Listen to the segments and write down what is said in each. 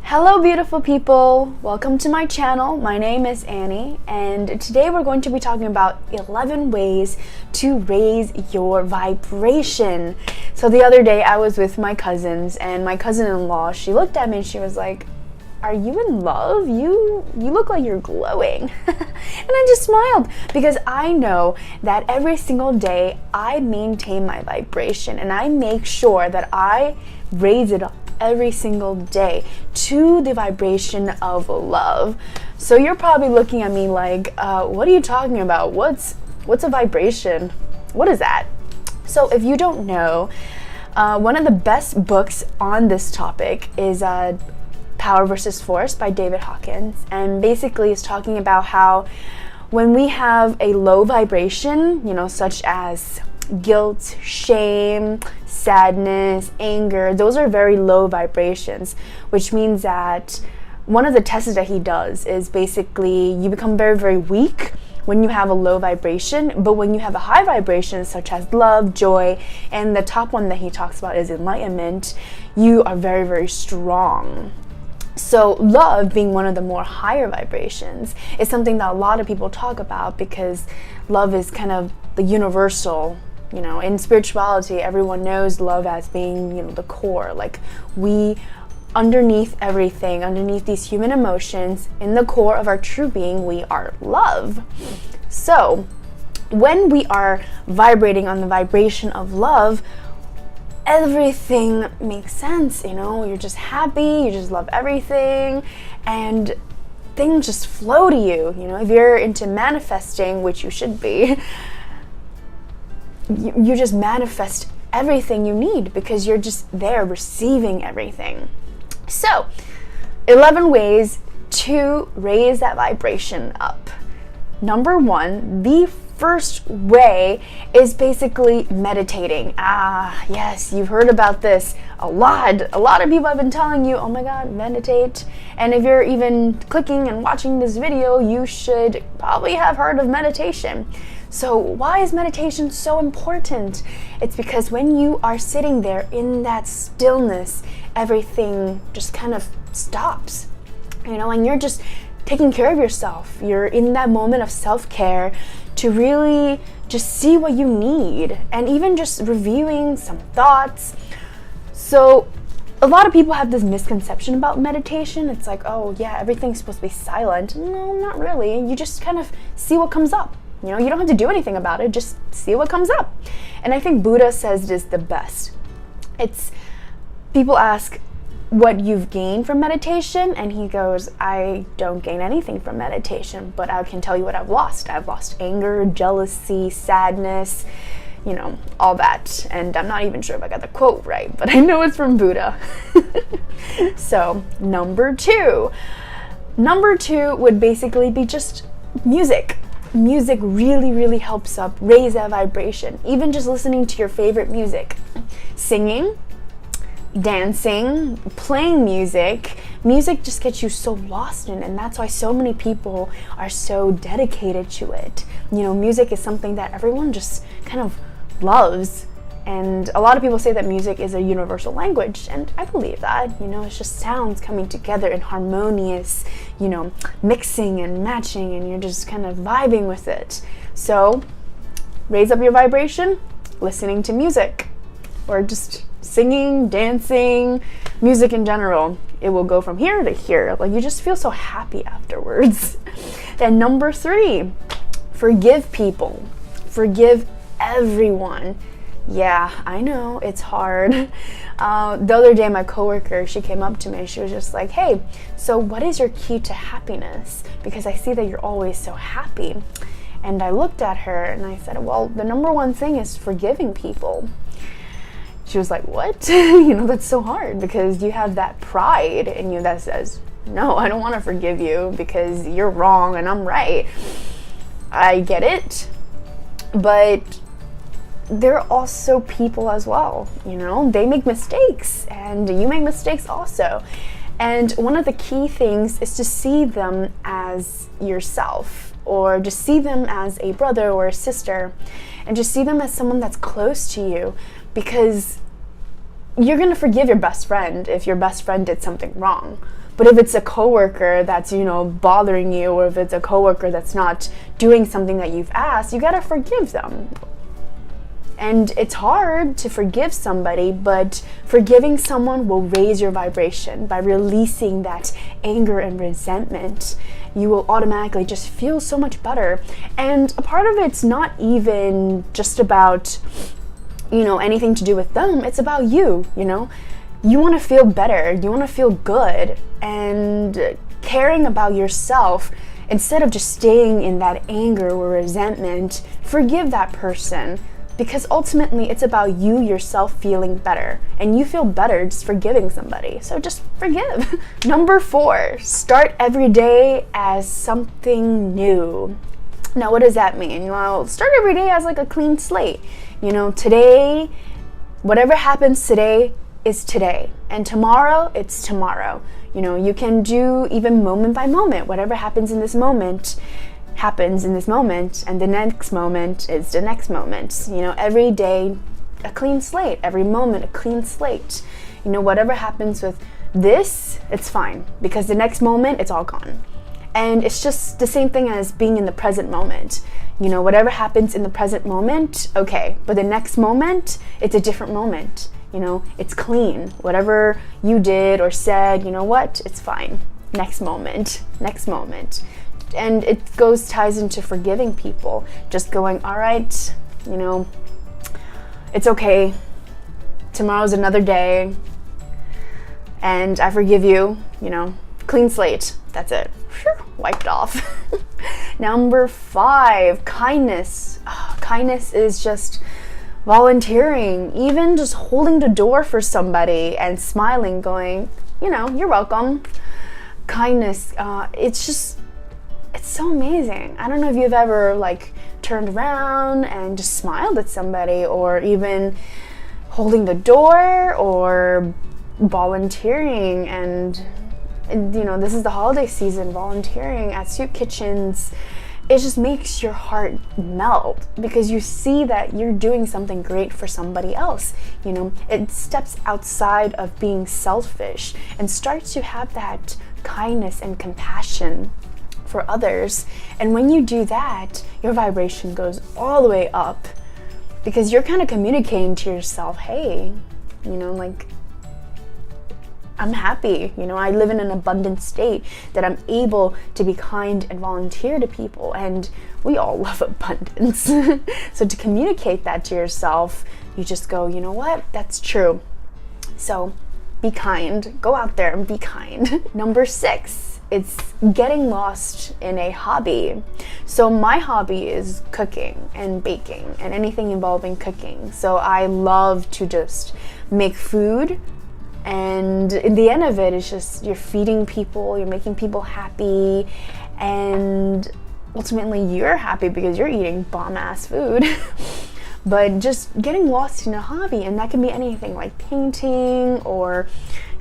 Hello beautiful people, welcome to my channel. My name is Annie and today we're going to be talking about 11 ways to raise your vibration. So the other day I was with my cousins and my cousin-in-law, she looked at me and she was like, "Are you in love? You look like you're glowing." And I just smiled because I know that every single day I maintain my vibration and I make sure that I raise it up every single day to the vibration of love. So you're probably looking at me like, what are you talking about? What's a vibration? What is that? So if you don't know, one of the best books on this topic is Power versus Force by David Hawkins, and basically it's talking about how when we have a low vibration, such as guilt, shame, sadness, anger, those are very low vibrations, which means that one of the tests that he does is basically you become very, very weak when you have a low vibration, but when you have a high vibration such as love, joy, and the top one that he talks about is enlightenment, you are very, very strong. So love, being one of the more higher vibrations, is something that a lot of people talk about because love is kind of the universal. In spirituality, everyone knows love as being, the core. Like we, underneath everything, underneath these human emotions, in the core of our true being, we are love. So when we are vibrating on the vibration of love, everything makes sense, you're just happy, you just love everything, and things just flow to you. If you're into manifesting, which you should be, you just manifest everything you need because you're just there receiving everything. So 11 ways to raise that vibration up. Number one, the first way is basically meditating. Yes, you've heard about this a lot. A lot of people have been telling you, oh my god, meditate. And if you're even clicking and watching this video, you should probably have heard of meditation. So why is meditation so important? It's because when you are sitting there in that stillness, everything just kind of stops, and you're just taking care of yourself. You're in that moment of self-care to really just see what you need and even just reviewing some thoughts. So a lot of people have this misconception about meditation. It's like, oh yeah, everything's supposed to be silent. No, not really. You just kind of see what comes up. You don't have to do anything about it, just see what comes up. And I think Buddha says this the best. People ask what you've gained from meditation, and he goes, I don't gain anything from meditation, but I can tell you what I've lost. I've lost anger, jealousy, sadness, all that. And I'm not even sure if I got the quote right, but I know it's from Buddha. So number two would basically be just music. Music really, really helps up raise that vibration. Even just listening to your favorite music, singing, dancing, playing music just gets you so lost in it, and that's why so many people are so dedicated to it. Music is something that everyone just kind of loves, and a lot of people say that music is a universal language, and I believe that. It's just sounds coming together in harmonious, mixing and matching, and you're just kind of vibing with it. So raise up your vibration listening to music, or just singing, dancing, music in general. It will go from here to here. Like you just feel so happy afterwards. And number three, forgive people. Forgive everyone. Yeah, I know, it's hard. The other day, my coworker, she came up to me and she was just like, hey, so what is your key to happiness? Because I see that you're always so happy. And I looked at her and I said, well, the number one thing is forgiving people. She was like, what? That's so hard because you have that pride in you that says, no, I don't want to forgive you because you're wrong and I'm right. I get it, but they're also people as well. They make mistakes and you make mistakes also. And one of the key things is to see them as yourself, or just see them as a brother or a sister, and just see them as someone that's close to you, because you're going to forgive your best friend if your best friend did something wrong. But if it's a coworker that's, bothering you, or if it's a coworker that's not doing something that you've asked, you got to forgive them. And it's hard to forgive somebody, but forgiving someone will raise your vibration. By releasing that anger and resentment, you will automatically just feel so much better. And a part of it's not even just about, anything to do with them. It's about you, You want to feel better. You want to feel good. And caring about yourself, instead of just staying in that anger or resentment, forgive that person. Because ultimately, it's about you yourself feeling better. And you feel better just forgiving somebody. So just forgive. Number 4, start every day as something new. Now, what does that mean? Well, start every day as like a clean slate. Today, whatever happens today is today. And tomorrow, it's tomorrow. You can do even moment by moment. Whatever happens in this moment, happens in this moment, and the next moment is the next moment. Every day a clean slate, every moment a clean slate. Whatever happens with this, it's fine, because the next moment it's all gone. And it's just the same thing as being in the present moment. Whatever happens in the present moment, okay, but the next moment, it's a different moment. It's clean. Whatever you did or said, it's fine. Next moment. And it ties into forgiving people. Just going, all right, it's okay. Tomorrow's another day. And I forgive you, clean slate. That's it. Wiped off. Number 5, kindness. Kindness is just volunteering, even just holding the door for somebody and smiling, going, you're welcome. Kindness, it's so amazing. I don't know if you've ever turned around and just smiled at somebody, or even holding the door, or volunteering. And this is the holiday season, volunteering at soup kitchens. It just makes your heart melt, because you see that you're doing something great for somebody else. It steps outside of being selfish and starts to have that kindness and compassion for others. And when you do that, your vibration goes all the way up, because you're kind of communicating to yourself, hey, I'm happy. I live in an abundant state that I'm able to be kind and volunteer to people, and we all love abundance. So to communicate that to yourself, you just go, what? That's true. So be kind. Go out there and be kind. Number 6, it's getting lost in a hobby. So my hobby is cooking and baking and anything involving cooking. So I love to just make food. And in the end of it, it's just you're feeding people, you're making people happy, and ultimately you're happy because you're eating bomb-ass food. But just getting lost in a hobby, and that can be anything like painting, or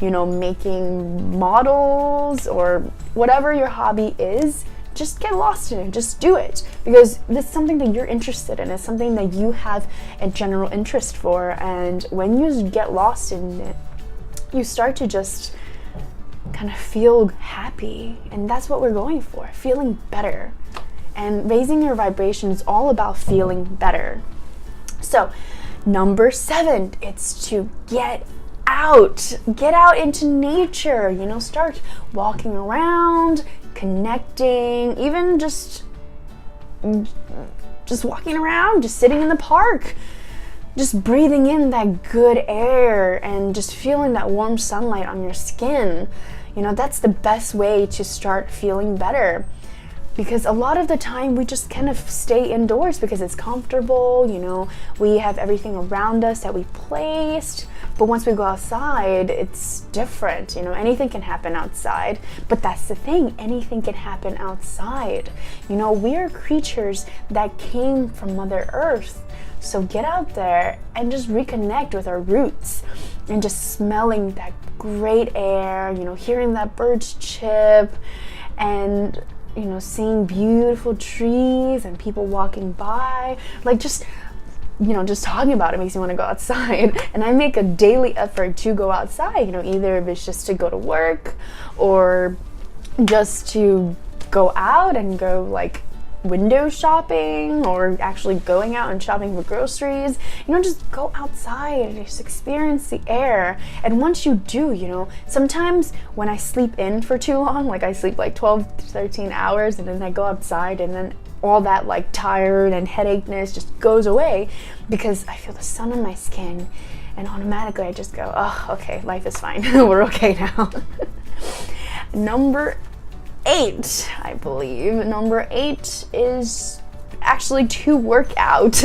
making models, or whatever your hobby is. Just get lost in it. Just do it, because this is something that you're interested in. It's something that you have a general interest for, and when you get lost in it, you start to just kind of feel happy. And that's what we're going for, feeling better. And raising your vibration is all about feeling better. So number 7, it's to get out into nature. Start walking around, connecting, even just walking around, just sitting in the park, just breathing in that good air and just feeling that warm sunlight on your skin. That's the best way to start feeling better. Because a lot of the time we just kind of stay indoors because it's comfortable, we have everything around us that we placed. But once we go outside, it's different. Anything can happen outside. But that's the thing, anything can happen outside. We are creatures that came from Mother Earth. So get out there and just reconnect with our roots, and just smelling that great air, hearing that birds chirp, and seeing beautiful trees and people walking by. Just just talking about it makes me want to go outside. And I make a daily effort to go outside, either if it's just to go to work or just to go out and go like window shopping, or actually going out and shopping for groceries. Just go outside and just experience the air. And once you do, sometimes when I sleep in for too long, like I sleep like 12 to 13 hours, and then I go outside, and then all that like tired and headache-ness just goes away because I feel the sun on my skin, and automatically I just go, oh, okay, life is fine. We're okay now. Number 8, I believe. Number 8 is actually to work out.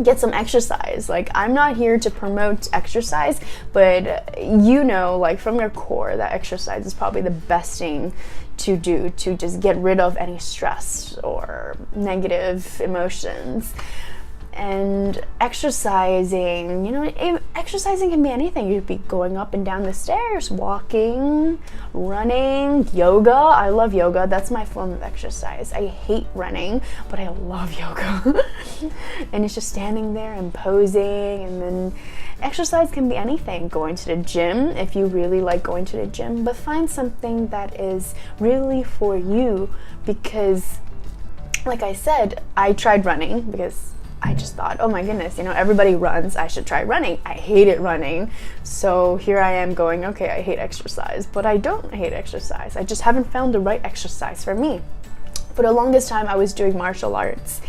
Get some exercise. Like, I'm not here to promote exercise, but like from your core that exercise is probably the best thing to do to just get rid of any stress or negative emotions. And exercising, exercising can be anything. You could be going up and down the stairs, walking, running, yoga. I love yoga. That's my form of exercise. I hate running, but I love yoga. And it's just standing there and posing. And then exercise can be anything. Going to the gym, if you really like going to the gym, but find something that is really for you, because like I said, I tried running because I just thought, oh my goodness, everybody runs, I should try running. I hated running. So here I am going, okay, I hate exercise, but I don't hate exercise. I just haven't found the right exercise for me. For the longest time, I was doing martial arts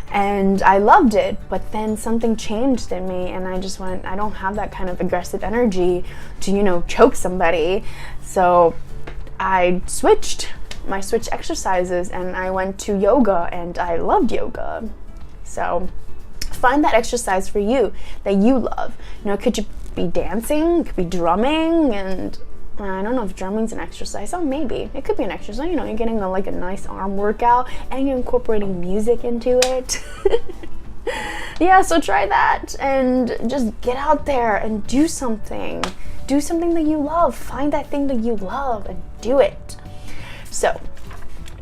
and I loved it, but then something changed in me and I just went, I don't have that kind of aggressive energy to, choke somebody. So I switched exercises and I went to yoga, and I loved yoga. So find that exercise for you that you love. Could you be dancing? It could be drumming, and I don't know if drumming's an exercise. Oh, maybe. It could be an exercise. You're getting a nice arm workout and you're incorporating music into it. Yeah, so try that and just get out there and do something. Do something that you love. Find that thing that you love and do it. So,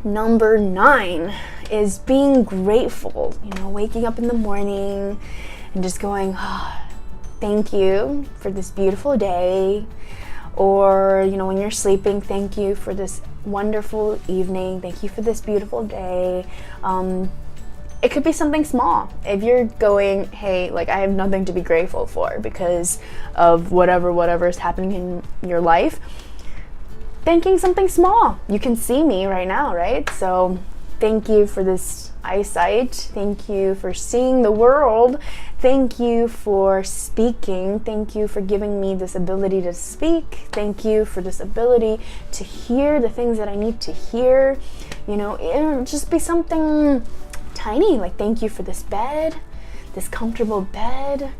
number 9 is being grateful. Waking up in the morning and just going, oh, thank you for this beautiful day. Or, when you're sleeping, thank you for this wonderful evening. Thank you for this beautiful day. It could be something small. If you're going, hey, I have nothing to be grateful for because of whatever is happening in your life, thanking something small. You can see me right now, right? So thank you for this eyesight. Thank you for seeing the world. Thank you for speaking. Thank you for giving me this ability to speak. Thank you for this ability to hear the things that I need to hear. It'll just be something tiny, like thank you for this bed, this comfortable bed.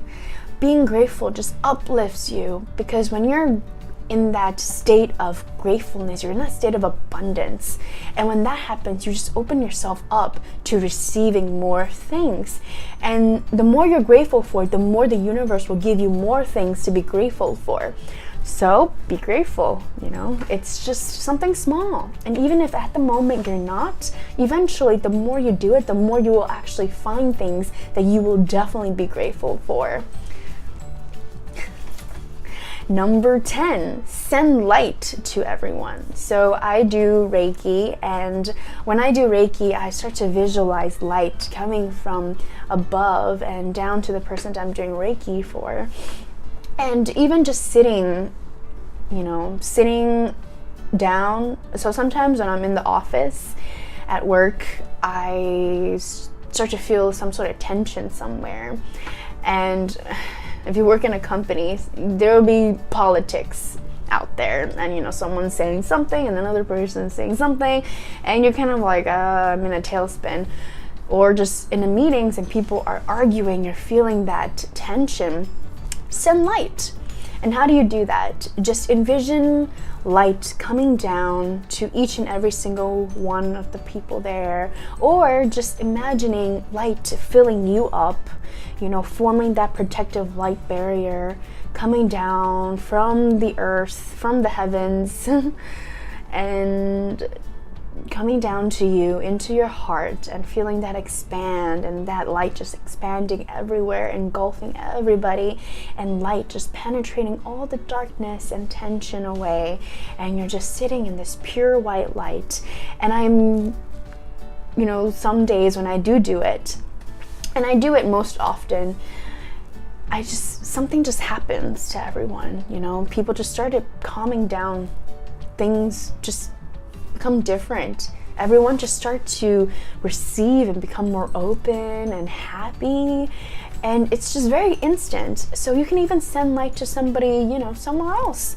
Being grateful just uplifts you, because when you're in that state of gratefulness, you're in that state of abundance, and when that happens, you just open yourself up to receiving more things. And the more you're grateful for, the more the universe will give you more things to be grateful for. So be grateful. It's just something small, and even if at the moment you're not, eventually the more you do it, the more you will actually find things that you will definitely be grateful for. Number 10, send light to everyone. So I do Reiki, and when I do Reiki, I start to visualize light coming from above and down to the person that I'm doing Reiki for. And even just sitting down. So sometimes when I'm in the office at work, I start to feel some sort of tension somewhere. And if you work in a company, there will be politics out there, and someone's saying something and another person's saying something, and you're kind of like, I'm in a tailspin. Or just in the meetings and people are arguing, you're feeling that tension. Send light. And how do you do that? Just envision light coming down to each and every single one of the people there, or just imagining light filling you up, forming that protective light barrier coming down from the earth, from the heavens, and coming down to you into your heart and feeling that expand, and that light just expanding everywhere, engulfing everybody, and light just penetrating all the darkness and tension away, and you're just sitting in this pure white light. And I'm, some days when I do it, and I do it most often, something just happens to everyone, people just started calming down, things just become different. Everyone just start to receive and become more open and happy, and it's just very instant. So you can even send light to somebody, somewhere else.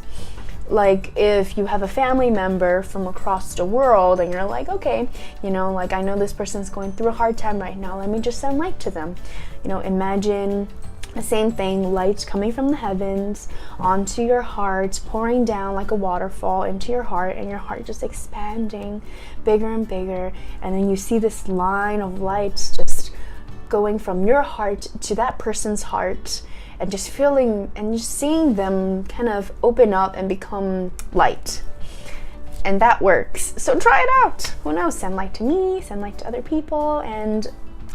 Like if you have a family member from across the world and you're like, okay, I know this person's going through a hard time right now, let me just send light to them. Imagine the same thing, light coming from the heavens onto your heart, pouring down like a waterfall into your heart, and your heart just expanding bigger and bigger. And then you see this line of light just going from your heart to that person's heart, and just feeling and just seeing them kind of open up and become light. And that works. So try it out. Who knows? Send light to me, send light to other people, and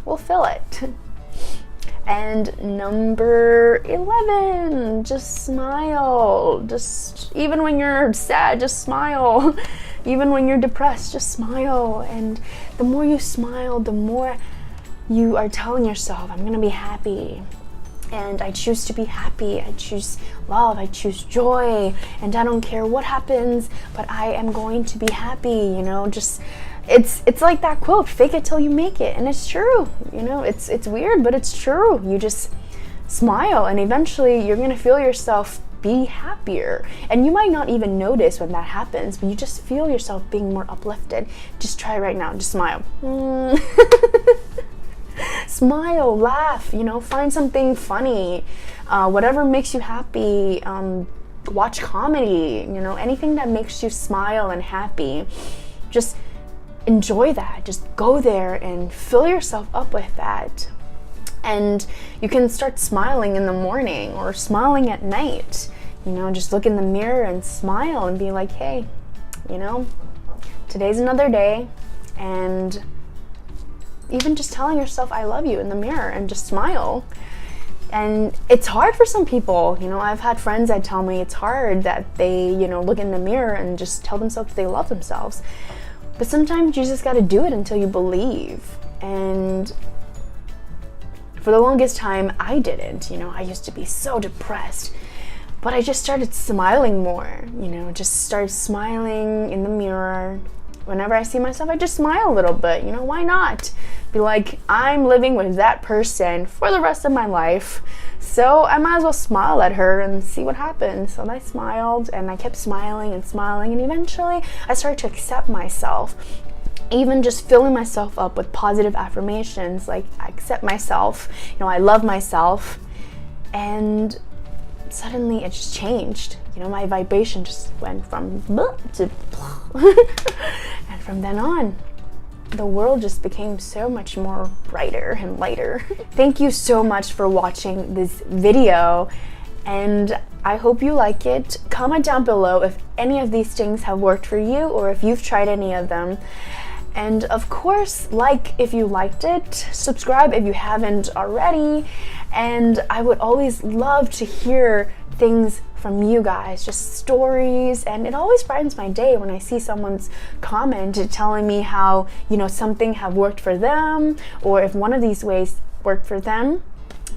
we'll feel it. And number 11, just smile. Just even when you're sad, just smile. Even when you're depressed, just smile. And the more you smile, the more you are telling yourself, I'm gonna be happy. And I choose to be happy. I choose love. I choose joy. And I don't care what happens, but I am going to be happy. It's like that quote, fake it till you make it. And it's true. It's weird, but it's true. You just smile, and eventually you're gonna feel yourself be happier. And you might not even notice when that happens, but you just feel yourself being more uplifted. Just try it right now. Just smile. Smile, laugh, find something funny, whatever makes you happy. Watch comedy, anything that makes you smile and happy. Just enjoy that. Just go there and fill yourself up with that. And you can start smiling in the morning or smiling at night. Just look in the mirror and smile and be like, hey, today's another day. And even just telling yourself I love you in the mirror and just smile. And it's hard for some people. I've had friends that tell me it's hard, that they, look in the mirror and just tell themselves they love themselves. But sometimes you just got to do it until you believe. And for the longest time, I didn't. I used to be so depressed. But I just started smiling more, just started smiling in the mirror. Whenever I see myself, I just smile a little bit. Why not? Be like, I'm living with that person for the rest of my life, so I might as well smile at her and see what happens. So I smiled, and I kept smiling, and eventually I started to accept myself. Even just filling myself up with positive affirmations, like I accept myself, I love myself, and suddenly it just changed. My vibration just went from to and from then on, the world just became so much more brighter and lighter. Thank you so much for watching this video, and I hope you like it. Comment down below if any of these things have worked for you, or if you've tried any of them. And of course, like if you liked it, subscribe if you haven't already, and I would always love to hear things from you guys, just stories, and it always brightens my day when I see someone's comment telling me how, something have worked for them, or if one of these ways worked for them.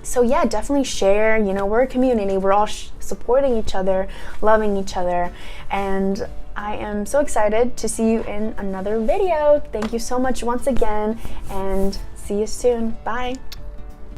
So yeah, definitely share. We're a community, we're all supporting each other, loving each other, and I am so excited to see you in another video. Thank you so much once again, and see you soon. Bye.